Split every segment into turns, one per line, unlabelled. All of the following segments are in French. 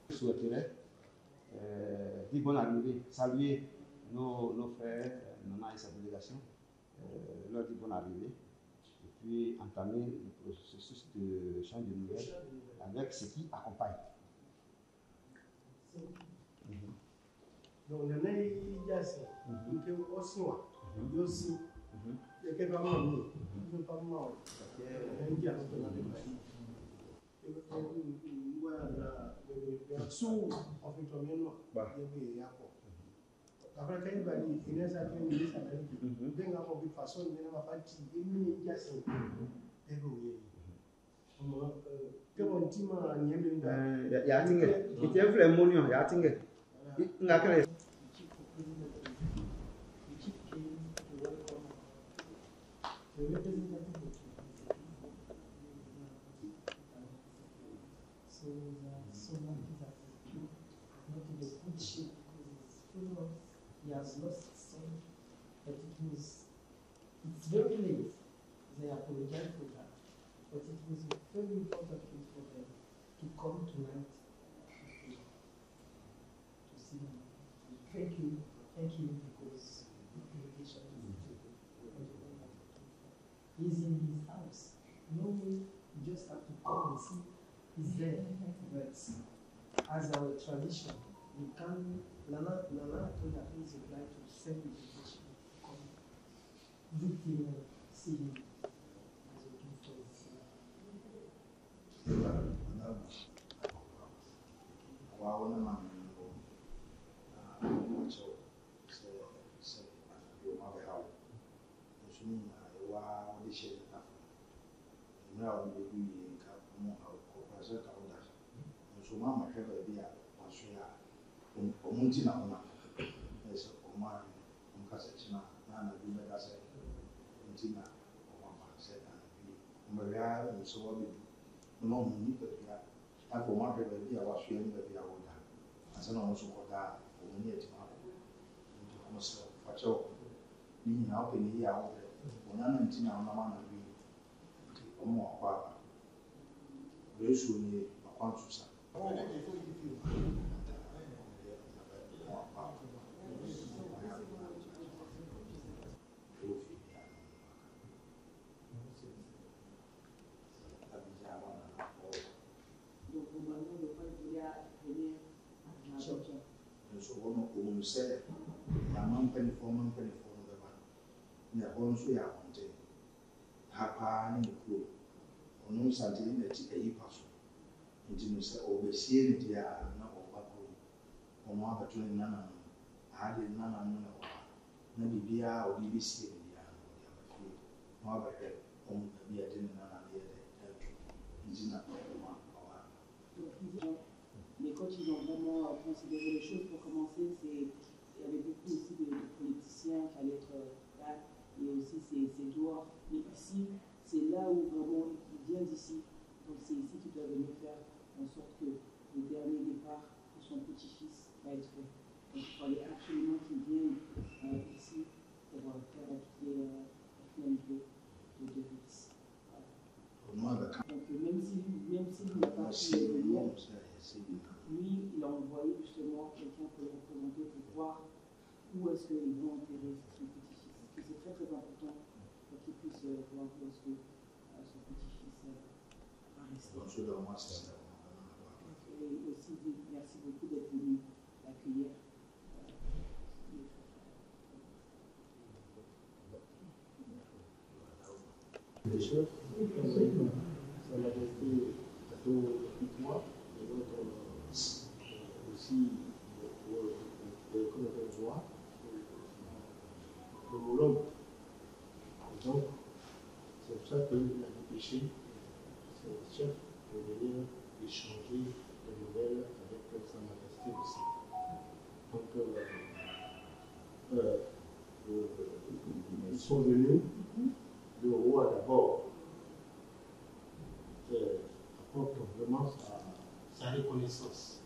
Je souhaiterais dire bonne arrivée, saluer nos frères, Nana et sa délégation, leur dire bonne arrivée, et puis entamer le processus de change de nouvelles avec ce qui accompagne.
Donc, on a aussi, il y a quelques moments, il ne pas mal. Après, quand il va dire, il y a ça qui est bien avant de façon, il n'y a pas de petit, il y a ça. He has lost some, but it's very late. They apologize for that. But it was a very important thing for them to come tonight to see him. Thank you because the invitation is he's in his house. No way, you just have to come and see he's there. But as our tradition, you can Nana told that he's obliged to send the invitation to come greet him and see him as a gift for his Les coachs, ils ont vraiment considéré les choses. Pour commencer, il y avait beaucoup aussi de politiciens qui allaient être là, et aussi c'est dehors. Mais ici, c'est là où vraiment il vient d'ici. Donc c'est ici qu'il doit venir faire en sorte que le dernier départ pour son petit-fils va être fait. Donc il fallait absolument qu'il vienne ici pour faire la finalité de Félix. Voilà. Donc même s'il n'a pas pu venir, lui, il a envoyé justement quelqu'un pour le représenter pour voir où est-ce qu'ils vont enterrer son petit-fils. Et c'est très très important pour qu'il puisse voir où est-ce que son petit-fils va rester. Et aussi, merci beaucoup d'être venu l'accueillir. Des choses, ça m'a resté plutôt 8 mois, et donc aussi comme on voit, le Moulon. Donc, c'est pour ça que la dépêche
empêcher ces chefs de venir échanger des nouvelles avec Sa Majesté aussi. Donc, ils sont venus, le roi d'abord apporte vraiment sa reconnaissance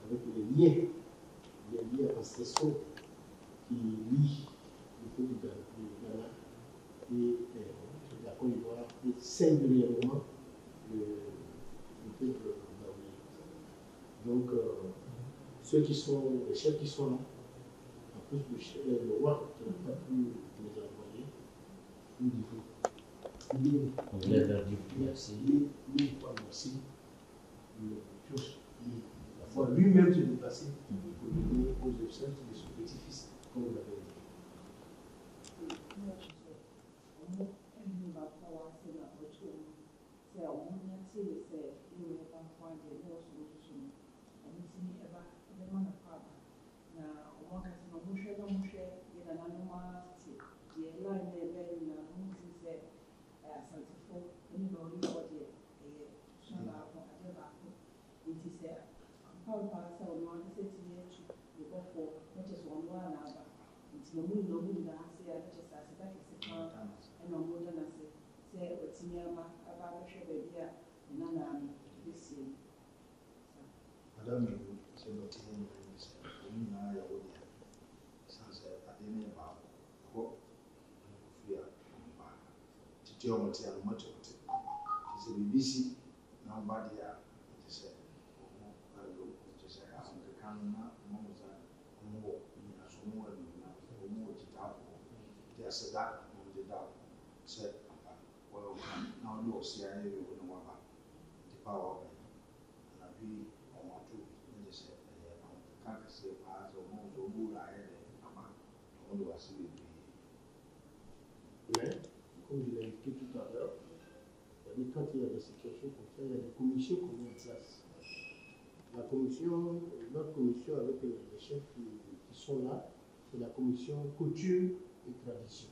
avec les liens ancestraux qui lient le peuple du Ghana et la Côte d'Ivoire et singulièrement le peuple ghanéen. Donc, les chefs qui sont là, en plus le roi qui n'a pas pu les envoyer, nous disons merci. Lui-même se déplacer pour donner aux obsèques de son petit-fils, comme vous l'avez dit.
Madame, c'est notre ministère. Nous n'avons pas de sans adhérer à quoi faire. Tu as un petit peu de c'est BBC, non pas dire, tu sais, tu sais, à un canona, on nous a assumé au Titao, tu as ce date, on dit date, c'est non, nous aussi, à l'époque, on ne va pas, tu pas on a vu.
Mais, comme je l'ai indiqué tout à l'heure, quand il y a des situations comme ça, il y a des commissions qu'on met en place. Notre commission avec les chefs qui sont là, c'est la commission coutume et tradition.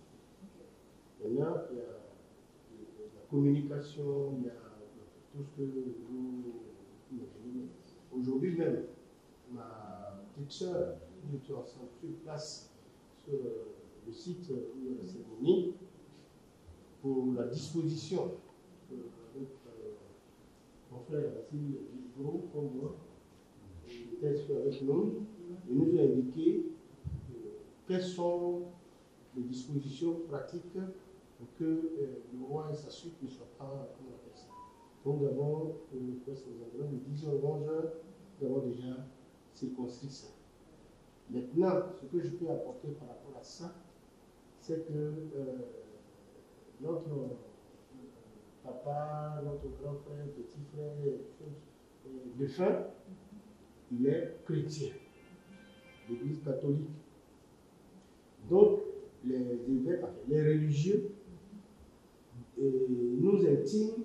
Maintenant, il y a la communication, il y a tout ce que vous imaginez. Aujourd'hui même, ma petite soeur, nous étions ensemble sur place, sur le site où il y a la cérémonie, pour la disposition avec mon frère Vassili Gros, comme moi, il était avec nous, et nous a indiqué quelles sont les dispositions pratiques pour que le roi et sa suite ne soient pas, comment on appelle ça. Donc, nous avons, presque aux environs de 10h, 11h, nous avons déjà circonscrit ça. Maintenant, ce que je peux apporter par rapport à ça, c'est que notre papa, notre grand frère, petit frère, défunt, il est chrétien, l'église catholique. Donc, les évêques, les religieux, nous intiment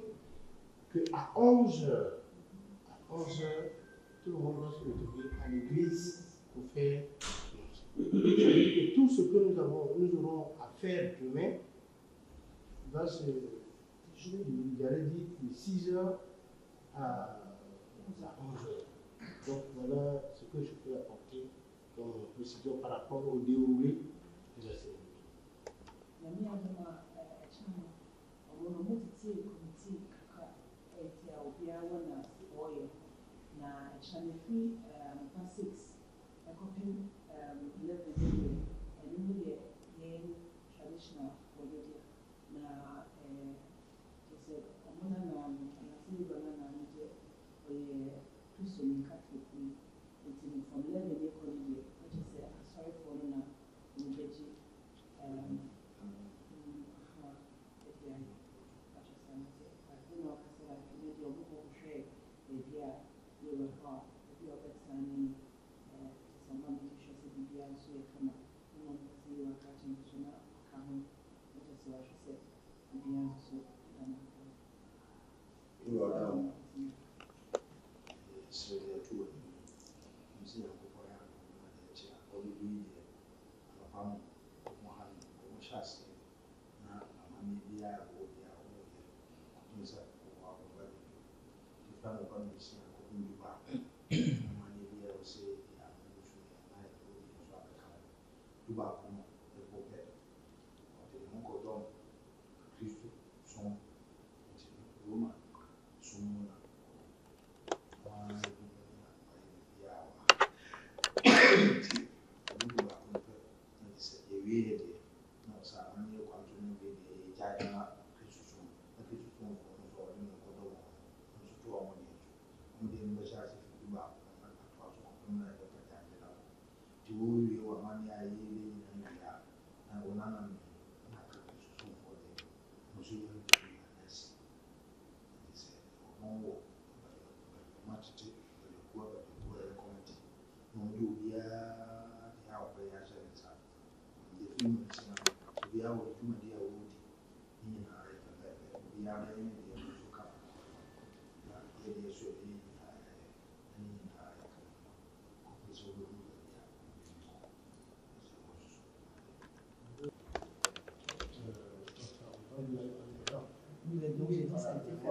qu'à 11h, tout le monde doit se retrouver à l'église pour faire et tout ce que nous aurons à faire demain va se jouer, j'allais dire, de 6h à 11h. Donc voilà ce que je peux apporter comme précision par rapport au déroulé de la cérémonie.
Kama kwa misi na kukumbuka mani dia ose ya mwisho ya naye kwa swala kama tuba kuma epoke wote mungu dom Kristo son Roma sumuna wa ya tuba kuma ni se yewe de na sa mani kwa tunu be de jaya Kristo son ko so ni ko do to amoni ndi mbashasi tuba na kwa so kuna ya patanja na tuwe wa mani ya ile na ya na onana na Kristo son ko de musuyo ni nasi se mongo matete kwa ya komiti mundu ya kwa ya shanza ndi fimu sana ya wa kuma dia wudi ni na ya na ni dia kusuka ya dia so ni
Donc j'ai dit ça a été fait.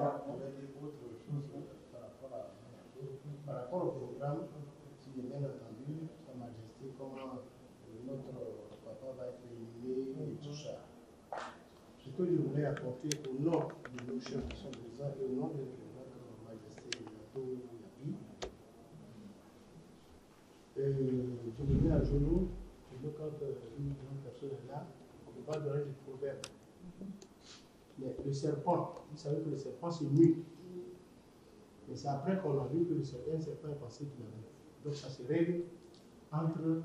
Par rapport au programme, si j'ai bien entendu, Sa Majesté, comment notre papa va être éliminé et tout ça. Ce que je voulais apporter au nom de nos chefs qui sont présents et au nom de notre Majesté Yato Yapi, je me mets à genoux, et donc quand une grande personne est là, on ne peut pas donner de proverbe. Mais le serpent, vous savez que le serpent c'est nuit. Mais c'est après qu'on a vu que le serpent est passé de la nuit. Donc ça se règle entre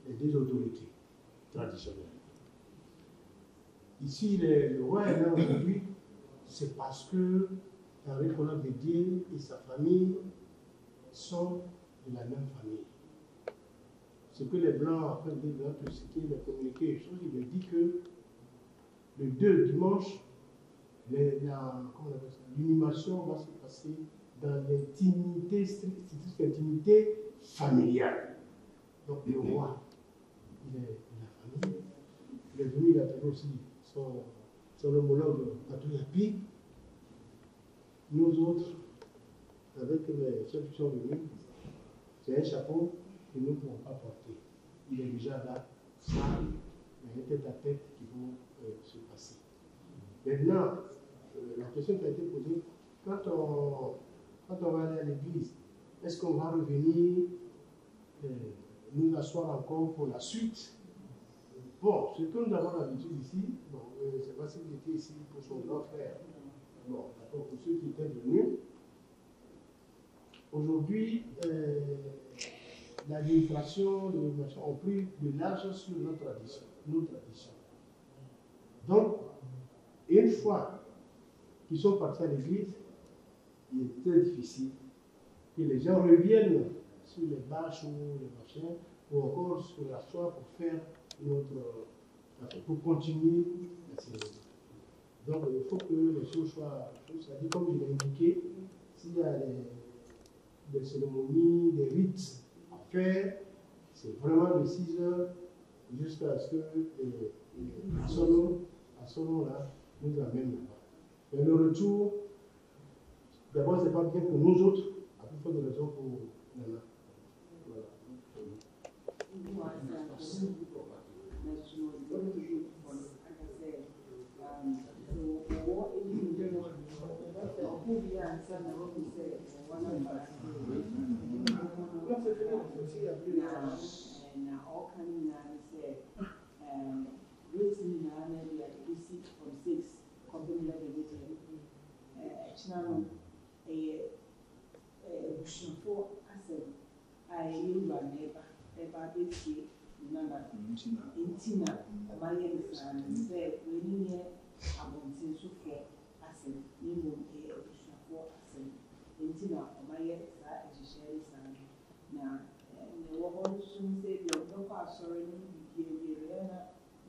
les deux autorités traditionnelles. Ici, le roi est là aujourd'hui, c'est parce que Henri Conan Bédié et sa famille sont de la même famille. Ce que les Blancs, après les Blancs, ce qui est communiqué, il me dit que le 2 dimanche, l'inhumation va se passer dans l'intimité, stricte intimité familiale. Donc le roi, il est de la famille. Il est venu, il a tenu aussi son homologue Yato Yapi. Nous autres, avec les chefs qui sont venus, c'est un chapeau que nous ne pouvons pas porter. Il est déjà là, sale, il y a une tête à tête qui vont se passer. Maintenant, la question qui a été posée, quand on va aller à l'église, est-ce qu'on va revenir nous asseoir encore pour la suite? Bon, ce que nous avons l'habitude ici, bon, c'est pas si vous étiez ici pour son grand frère. Bon, d'accord, pour ceux qui étaient venus. Aujourd'hui, l'administration, les machins ont pris de l'argent sur nos traditions. Donc, une fois qu'ils sont partis à l'église, il est très difficile que les gens reviennent sur les bâches ou les machins, ou encore sur la soie pour faire pour continuer la cérémonie. Donc il faut que les choses soient, c'est-à-dire comme je l'ai indiqué, s'il y a des cérémonies, des rites à faire, c'est vraiment de 6 heures jusqu'à ce que à ce moment-là, nous amène là-bas. Mais le retour, d'abord, c'est pas bien pour nous autres, à plus forte raison pour Nana. Voilà.
Intina, Maya said, when you abontin so for asem, you for asem, Intina, Maya sa share san. Now, the woman soon said, you're not sorry, you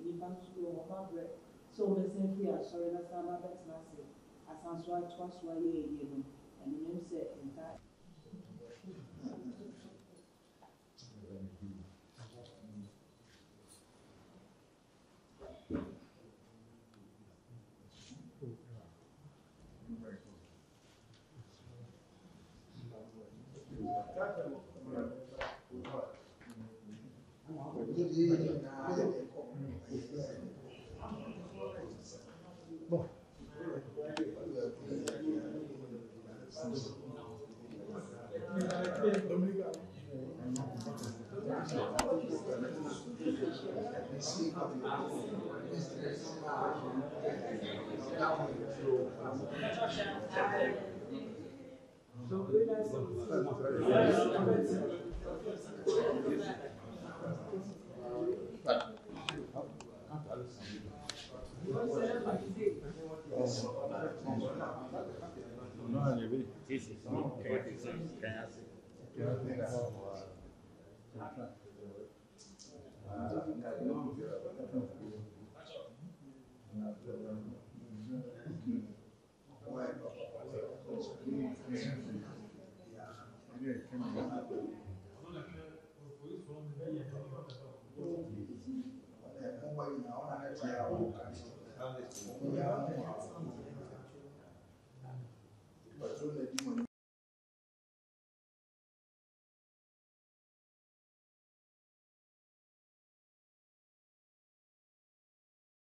you come to your mother. So the same we are sorry, that's not massive. As answered twice while you're and the name said, in fact.